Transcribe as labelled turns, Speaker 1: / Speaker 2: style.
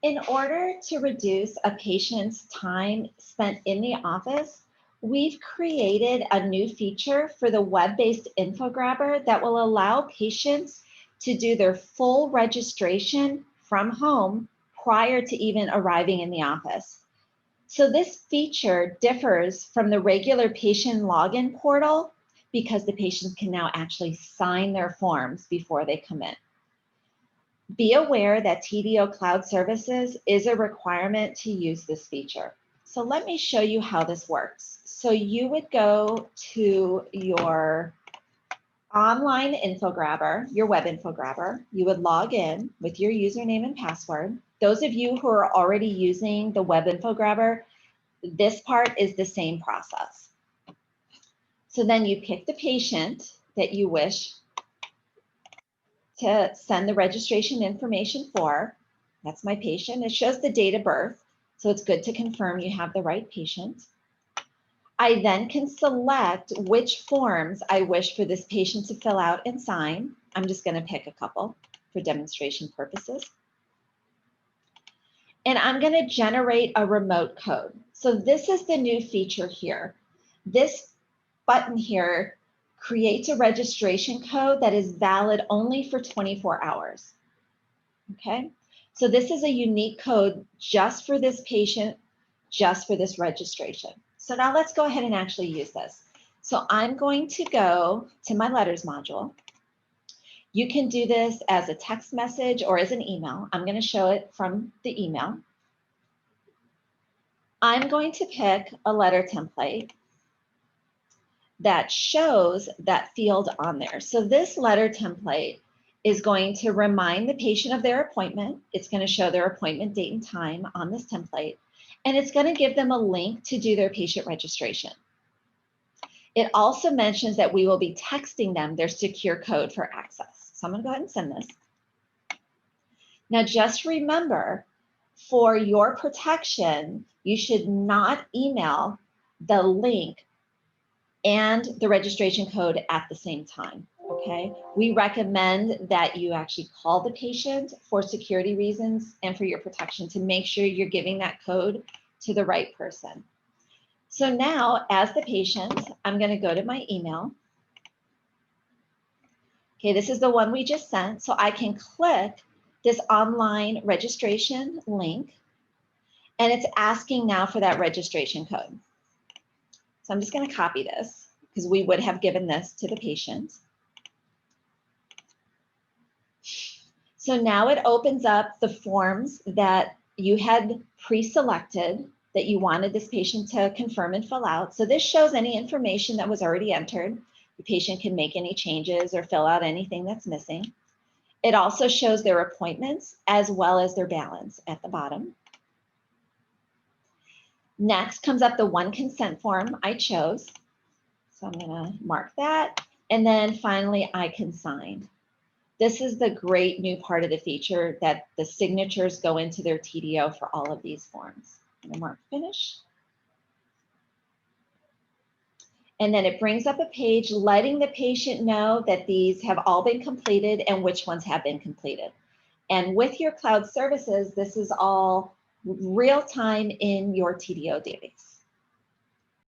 Speaker 1: In order to reduce a patient's time spent in the office, we've created a new feature for the web-based infograbber that will allow patients to do their full registration from home prior to even arriving in the office. So this feature differs from the regular patient login portal because the patients can now actually sign their forms before they come in. Be aware that TDO Cloud Services is a requirement to use this feature. So let me show you how this works. So you would go to your online infograbber, your web infograbber. You would log in with your username and password. Those of you who are already using the web infograbber, this part is the same process. So then you pick the patient that you wish to send the registration information for. That's my patient. It shows the date of birth, so it's good to confirm you have the right patient. I then can select which forms I wish for this patient to fill out and sign. I'm just going to pick a couple for demonstration purposes. And I'm going to generate a remote code. So this is the new feature here. This button here creates a registration code that is valid only for 24 hours. Okay, so this is a unique code just for this patient, just for this registration. So now let's go ahead and actually use this. So I'm going to go to my letters module. You can do this as a text message or as an email. I'm going to show it from the email. I'm going to pick a letter template that shows that field on there. So this letter template is going to remind the patient of their appointment. It's going to show their appointment date and time on this template, and it's going to give them a link to do their patient registration. It also mentions that we will be texting them their secure code for access. So I'm going to go ahead and send this. Now, just remember, for your protection, you should not email the link and the registration code at the same time, okay? We recommend that you actually call the patient for security reasons and for your protection to make sure you're giving that code to the right person. So now, as the patient, I'm gonna go to my email. Okay, this is the one we just sent, so I can click this online registration link, and it's asking now for that registration code. So I'm just going to copy this because we would have given this to the patient. So now it opens up the forms that you had pre-selected that you wanted this patient to confirm and fill out. So this shows any information that was already entered. The patient can make any changes or fill out anything that's missing. It also shows their appointments as well as their balance at the bottom. Next comes up the one consent form I chose. So I'm going to mark that. And then finally, I can sign. This is the great new part of the feature that the signatures go into their TDO for all of these forms. I'm going to mark finish. And then it brings up a page letting the patient know that these have all been completed and which ones have been completed. And with your cloud services, this is all real time in your TDO database.